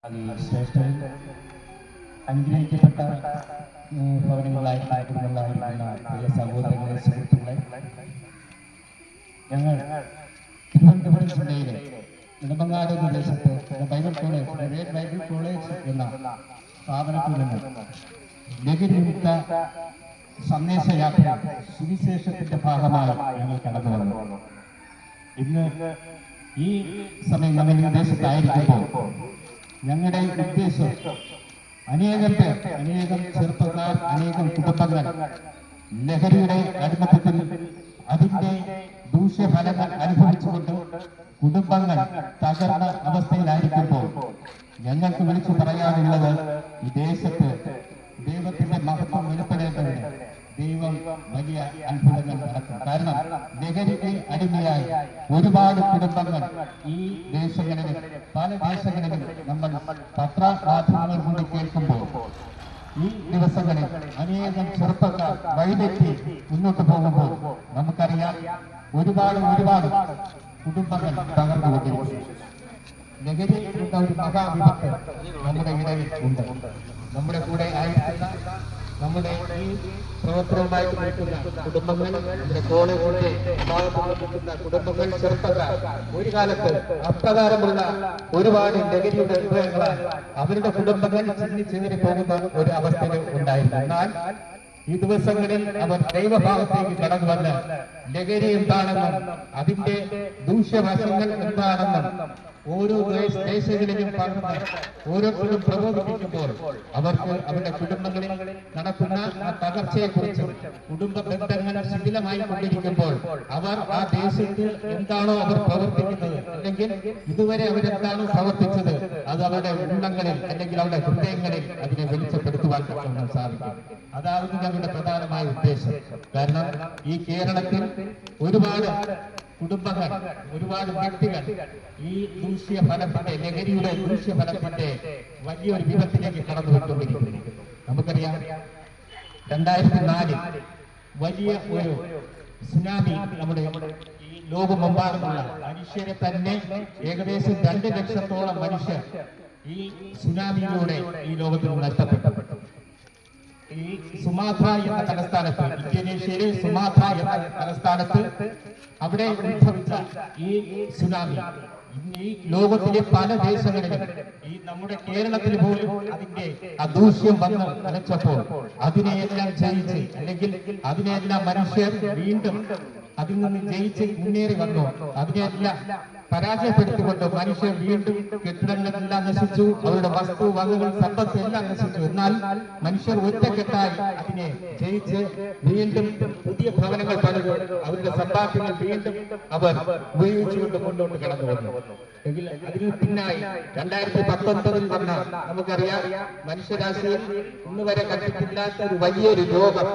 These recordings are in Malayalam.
അതിശ്രേഷ്ഠരിൽ അനുഗ്രഹിക്കപ്പെട്ട ഭവനങ്ങളായിട്ടുള്ള പ്രിയ സഹോദരങ്ങളെ സുഹൃത്തുക്കളെ, ഞങ്ങൾ തിരുവനന്തപുരം ജില്ലയിലെ നെടുമങ്ങാട് പ്രദേശത്ത് ബൈബിൾ കോളേജ് എന്ന സ്ഥാപനത്തിൽ നിന്ന് ലഘുവിമുക്ത സന്ദേശയാത്ര സുവിശേഷത്തിന്റെ ഭാഗമായി ഞങ്ങൾ കടന്നു വന്നു. ഇന്ന് ഈ സമയം ഞങ്ങൾ ഈ ദേശത്തായിരിക്കുമ്പോൾ ഞങ്ങളുടെ ഉദ്ദേശം അനേകം ചെറുപ്പക്കാർ, അനേകം കുടുംബങ്ങൾ ലഹരിയുടെ അടിമത്തത്തിൽ അതിന്റെ ദൂഷ്യഫലങ്ങൾ അനുഭവിച്ചുകൊണ്ട് കുടുംബങ്ങൾ തകർന്ന അവസ്ഥയിലായിരിക്കുമ്പോൾ ഞങ്ങൾക്ക് വിളിച്ചു പറയാനുള്ളത്, ഈ ദേശത്ത് ദൈവത്തിന്റെ മഹത്വം വെളിപ്പെടേണ്ടതിന് ദൈവം വലിയ അത്ഭുതങ്ങൾ നടക്കും. കാരണം ലഹരിക്ക് അടിമയായി ഒരുപാട് കുടുംബങ്ങൾ ഈ ദേശങ്ങളിലും പല ദേശങ്ങളിലും നമ്മൾ പത്രമാധ്യമങ്ങൾ കൊണ്ട് കേൾക്കുമ്പോൾ ഈ ദിവസങ്ങളിൽ അനേകം ചെറുപ്പക്കാർ വഴിതെറ്റി മുന്നോട്ട് പോകുമ്പോൾ നമുക്കറിയാം ഒരുപാട് കുടുംബങ്ങൾ തകർന്നുകൊണ്ടിരിക്കുന്നു. ലഹരി എന്ന ഒരു മഹാവിപത്ത് നമ്മുടെ ഇടയിൽ ഉണ്ട്. നമ്മുടെ കൂടെ ആയിരിക്കുന്ന നമ്മുടെ ഈ പ്രവർത്തനവുമായിട്ട് നിൽക്കുന്ന കുടുംബങ്ങൾ, നമ്മുടെ കോളേജിന്റെ ഭാഗത്തുനിൽക്കുന്ന കുടുംബങ്ങൾ, ചെറുപ്പക്കാർ ഒരു കാലത്ത് അപ്രകാരമുള്ള ഒരുപാട് ലഹരിയുടെ അനുഭവങ്ങളാൽ അവരുടെ കുടുംബങ്ങൾ ചിന്തിച്ചേറി പോകുന്ന ഒരു അവസ്ഥയിൽ ഉണ്ടായിരുന്നു. എന്നാൽ ഈ ദിവസങ്ങളിൽ അവർ ദൈവഭാഗത്തേക്ക് കടന്നു വന്ന് ലഹരി എന്താണെന്നും അതിന്റെ ദൂഷ്യവശങ്ങൾ എന്താണെന്നും ഓരോ ദേശങ്ങളിലും പറഞ്ഞ് ഓരോരുത്തരും പ്രബോധിപ്പിക്കുമ്പോൾ അവർക്ക് അവരുടെ കുടുംബങ്ങളിൽ നടക്കുന്ന ആ തകർച്ചയെക്കുറിച്ച്, കുടുംബ ബന്ധങ്ങൾ ശിഥിലമായി കൊണ്ടിരിക്കുമ്പോൾ അവർ ആ ദേശത്ത് എന്താണോ അവർ പ്രവർത്തിക്കുന്നത്, അല്ലെങ്കിൽ ഇതുവരെ അവരെന്താണോ പ്രവർത്തിച്ചത്, അത് അവരുടെ ഉള്ളങ്ങളിൽ അല്ലെങ്കിൽ അവരുടെ ഹൃദയങ്ങളിൽ അതിനെ വെളിച്ചപ്പെടുത്തുവാൻ സാധിക്കും. അതായിരുന്നു ഞങ്ങളുടെ പ്രധാനമായ ഉദ്ദേശം. കാരണം ഈ കേരളത്തിൽ ഒരുപാട് കുടുംബങ്ങൾ, ഒരുപാട് വ്യക്തികൾ ഈ ദൂഷ്യഫലത്തിന്റെ, ലഹരിയുടെ ദൂഷ്യഫലത്തിന്റെ വലിയൊരു വിപത്തിലേക്ക് കടന്നുവിട്ടുകൊണ്ടിരിക്കുന്നു. നമുക്കറിയാം 2004 വലിയ ഒരു സുനാമി നമ്മുടെ ഈ ലോകമെമ്പാടുമുള്ള മനുഷ്യരെ തന്നെ ഏകദേശം 2 ലക്ഷത്തോളം മനുഷ്യർ ഈ സുനാമിയിലൂടെ ഈ ലോകത്തിൽ നഷ്ടപ്പെട്ടു. ഈ സുമാത്ര എന്ന തലസ്ഥാനത്ത്, ഇന്തോനേഷ്യയിലെ സുമാത്ര എന്ന തലസ്ഥാനത്ത് അവിടെ ഉത്ഭവിച്ച ഈ സുനാമി ഈ ലോകത്തിലെ പല ദേശങ്ങളിലും, ഈ നമ്മുടെ കേരളത്തിൽ പോലും അതിന്റെ അദൂഷ്യം വന്ന് അലച്ചപ്പോൾ അതിനെയെല്ലാം ജയിച്ച്, അല്ലെങ്കിൽ അതിനെയെല്ലാം മനുഷ്യർ വീണ്ടും അതിൽ നിന്ന് ജയിച്ച് മുന്നേറി വന്നു. അതിനെയെല്ലാം പരാജയപ്പെടുത്തിക്കൊണ്ട് മനുഷ്യർ വീണ്ടും കെട്ടിടങ്ങളെല്ലാം നശിച്ചു, അവരുടെ വസ്തു വകകൾ സമ്പത്ത് എല്ലാം നശിച്ചു. എന്നാൽ മനുഷ്യർ ഒറ്റക്കെട്ടായി അതിനെ ജയിച്ച് വീണ്ടും പുതിയ ഭവനങ്ങൾ പണിത് അവരുടെ സമ്പാദ്യങ്ങൾ വീണ്ടും അവർ ഉപയോഗിച്ചുകൊണ്ട് മുന്നോട്ട് കടന്നു വന്നു. എങ്കിൽ അതിന് പിന്നായി 2019 വന്ന നമുക്കറിയാം, മനുഷ്യരാശിയിൽ ഇന്ന് വരെ കണ്ടിട്ടില്ലാത്ത ഒരു വലിയൊരു രോഗം,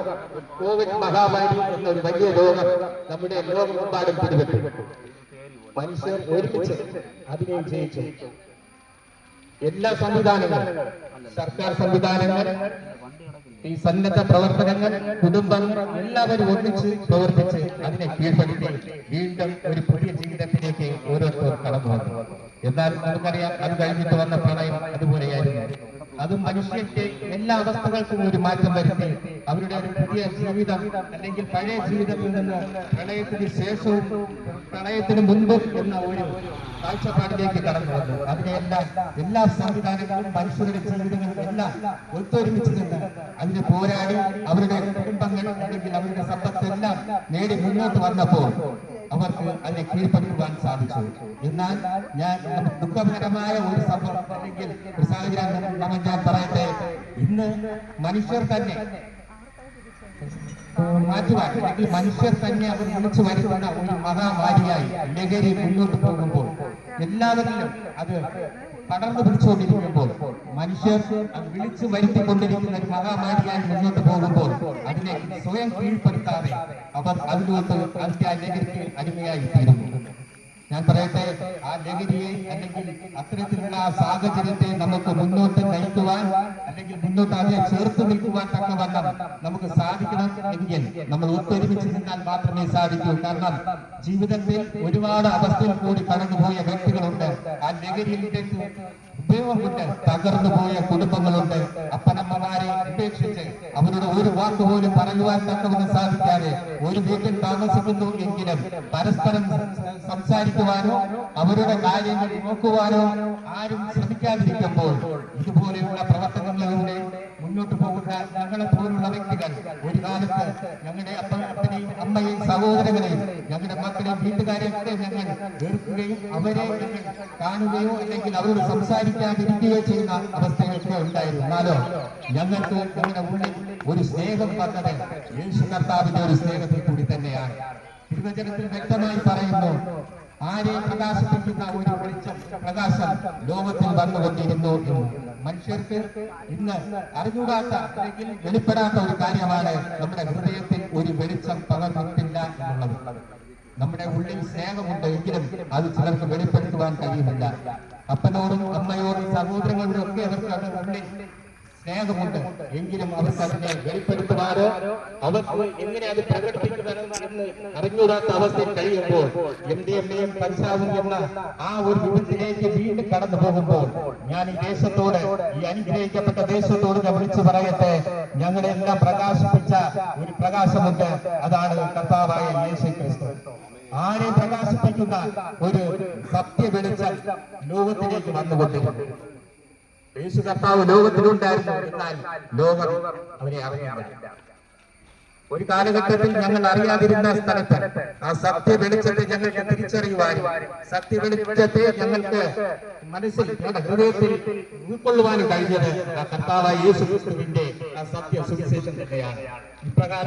കോവിഡ് മഹാമാരി എന്നൊരു വലിയ രോഗം നമ്മുടെ ലോകമെമ്പാടും പിടിപെട്ടു. മനുഷ്യർ ഒരുമിച്ച് അതിനെ ജയിച്ചു. എല്ലാ സംവിധാനങ്ങളും, സർക്കാർ സംവിധാനങ്ങൾ, ഈ സന്നദ്ധ പ്രവർത്തനങ്ങൾ, കുടുംബങ്ങൾ എല്ലാവരും ഒന്നിച്ച് പ്രവർത്തിച്ച് അതിനെ കീഴ്പ്പെടുത്തി വീണ്ടും ഒരു പുതിയ ജീവിതത്തിലേക്ക് ഓരോരുത്തർ കടന്നു വന്നു. എന്നാൽ നമുക്കറിയാം, അത് കഴിഞ്ഞിട്ട് വന്ന പ്രളയം അതുപോലെയായിരുന്നു. അത് മനുഷ്യന്റെ എല്ലാ അവസ്ഥകൾക്കും ഒരു മാറ്റം വരുത്തി അവരുടെ ഒരു പുതിയ ജീവിതം, അല്ലെങ്കിൽ പഴയ ജീവിതത്തിൽ നിന്ന് പ്രളയത്തിന് ശേഷവും പ്രളയത്തിന് മുൻപും എന്ന ഒരു കാഴ്ചപ്പാടിലേക്ക് കടന്നു വന്നു. അതിനെല്ലാം എല്ലാ സംവിധാനങ്ങളും മനുഷ്യരുടെ ജീവിതങ്ങളും എല്ലാം ഒത്തൊരുമിച്ച് നിന്ന് അതിനെ പോരാടി അവരുടെ കുടുംബങ്ങൾ, അല്ലെങ്കിൽ അവരുടെ സമ്പത്തെല്ലാം നേടി മുന്നോട്ട് വന്നപ്പോൾ അവർക്ക് അതിനെ കീഴ്പ്പെടുത്തുവാൻ സാധിച്ചു. എന്നാൽ ഞാൻ ദുഃഖകരമായ ഒരു സംഭവം, അല്ലെങ്കിൽ ഒരു സാഹചര്യം ഞാൻ പറയട്ടെ. ഇന്ന് മനുഷ്യർ തന്നെ മാറ്റുവാൻ, അല്ലെങ്കിൽ മനുഷ്യർ തന്നെ അവർ വിളിച്ചു വരുത്തുന്ന ഒരു മഹാമാരിയായി ലഹരി മുന്നോട്ട് പോകുമ്പോൾ, എല്ലാവരിലും അത് പടർന്നു പിടിച്ചുകൊണ്ടിരിക്കുമ്പോൾ, മനുഷ്യർ അത് വിളിച്ചു വരുത്തിക്കൊണ്ടിരിക്കുന്ന ഒരു മഹാമാരിയായി മുന്നോട്ട് പോകുമ്പോൾ അതിനെ സ്വയം കീഴ്പ്പെടുത്താതെ അവർ അതിലോട്ട് അതിന്റെ ആ ലഹരിക്ക് അടിമയായി തീരുന്നു. ഞാൻ പറയട്ടെ, ആ ലഹരിയെ, അല്ലെങ്കിൽ അത്തരത്തിലുള്ള ആ സാഹചര്യത്തെ നമുക്ക് മുന്നോട്ട് നയിക്കുവാൻ, അല്ലെങ്കിൽ മുന്നോട്ട് അതിനെ ചേർത്ത് നിൽക്കുവാൻ തക്കവണ്ണം നമുക്ക് സാധിക്കണം എങ്കിൽ നമ്മൾ ഒത്തൊരുമിച്ച് നിന്നാൽ മാത്രമേ സാധിക്കൂ. കാരണം ജീവിതത്തിൽ ഒരുപാട് അവസ്ഥയിൽ കൂടി കടന്നുപോയ വ്യക്തികളുണ്ട്. ആ ലഹരിയിലേക്ക് ഉപയോഗം കൊണ്ട് തകർന്നു പോയ കുടുംബങ്ങളുണ്ട്. അപ്പനമ്മമാരെ ഉപേക്ഷിച്ച് അവരുടെ ഒരു വാക്ക് പോലും പറയുവാൻ തക്കവണ്ണം സാധിക്കാതെ ഒരു വീട്ടിൽ താമസിക്കുന്നു എങ്കിലും പരസ്പരം സംസാരിക്കുവാനോ അവരുടെ കാര്യങ്ങൾ നോക്കുവാനോ ആരും ശ്രമിക്കാതിരിക്കുമ്പോൾ ഇതുപോലെയുള്ള പ്രവർത്തനങ്ങളിലൂടെ മുന്നോട്ട് പോകുന്ന ഞങ്ങളെ പോലുള്ള വ്യക്തികൾ ഒരു കാലത്ത് ഞങ്ങളുടെ അപ്പനെയും അമ്മയെയും സഹോദരങ്ങളെയും ഞങ്ങളുടെ മക്കളെയും വീട്ടുകാരെയൊക്കെ ഞങ്ങൾ വെറുക്കുകയും അവരെ ഞങ്ങൾ കാണുകയോ അല്ലെങ്കിൽ അവരോട് സംസാരിക്കാതിരിക്കുകയോ ചെയ്യുന്ന അവസ്ഥയൊക്കെ ഉണ്ടായിരുന്നു. എന്നാലോ ഞങ്ങൾക്ക് ഞങ്ങളുടെ ഉള്ളിൽ ഒരു സ്നേഹം വന്നത് യേശു കർത്താവിന്റെ ഒരു സ്നേഹത്തിൽ കൂടി തന്നെയാണ്. തിരുവചനത്തിൽ വ്യക്തമായി പറയുന്നു, ആരെ പ്രകാശിപ്പിക്കുന്ന ഒരു വെളിച്ചം പ്രകാശം ലോകത്തിൽ വന്നുകൊണ്ടിരുന്നു എന്ന്. മനുഷ്യർക്ക് ഇന്ന് അറിഞ്ഞുകൂടാത്ത അല്ലെങ്കിൽ വെളിപ്പെടാത്ത ഒരു കാര്യമാണ് നമ്മുടെ ഹൃദയത്തിൽ ഒരു വെളിച്ചം പകർന്നിട്ടില്ല എന്നുള്ളത്. നമ്മുടെ ഉള്ളിൽ സ്നേഹമുണ്ട് എങ്കിലും അത് ചിലർക്ക് വെളിപ്പെടുത്തുവാൻ കഴിയുന്നില്ല. അപ്പനോടും അമ്മയോടും സഹോദരങ്ങളോടും ഒക്കെ അവർക്ക് ഉള്ളിൽ സ്നേഹമുണ്ട് എങ്കിലും അവർക്ക് അതിനെ വെളിപ്പെടുത്തുവാനോ അവർക്ക് എങ്ങനെ അത് പ്രകടിപ്പിക്കുവാനോ എന്ന് അറിഞ്ഞൂടാത്ത അവസ്ഥയിൽ കഴിയുമ്പോൾ MDMA കഞ്ചാവും എന്ന ആ ഒരു വിപത്തിലേക്ക് വീണ്ടും കടന്നു പോകുമ്പോൾ ഞാൻ ഈ ദേശത്തോട്, ഈ അനുഗ്രഹിക്കപ്പെട്ട ദേശത്തോട് ഞാൻ വിളിച്ചു പറയട്ടെ, ഞങ്ങളെല്ലാം പ്രകാശിപ്പിച്ച ഒരു പ്രകാശമുണ്ട്. അതാണ് കർത്താവായ യേശു ക്രിസ്തു. ആരെ പ്രകാശിപ്പിക്കുന്ന ഒരു സത്യ വെളിച്ചം ലോകത്തിലേക്ക് വന്നുകൊണ്ടിരുന്നു. യേശു കർത്താവ് ലോകത്തിലുണ്ടായിരുന്നു, എന്നാൽ ലോകം അവനെ അറിയില്ല. ഒരു കാലഘട്ടത്തിൽ ഞങ്ങൾ അറിയാതിരുന്ന സ്ഥലത്ത് ആ സത്യ വെളിച്ചത്തെ ഞങ്ങൾക്ക് തിരിച്ചറിയുവാനും സത്യ വെളിച്ചത്തെ ഞങ്ങൾക്ക് മനസ്സിൽ ഹൃദയത്തിൽ ഉൾക്കൊള്ളുവാനും കഴിഞ്ഞത് ആ കർത്താവായ യേശു ക്രിസ്തുവിന്റെ ആ സത്യ സുവിശേഷം തന്നെയാണ്. ഇപ്രകാരം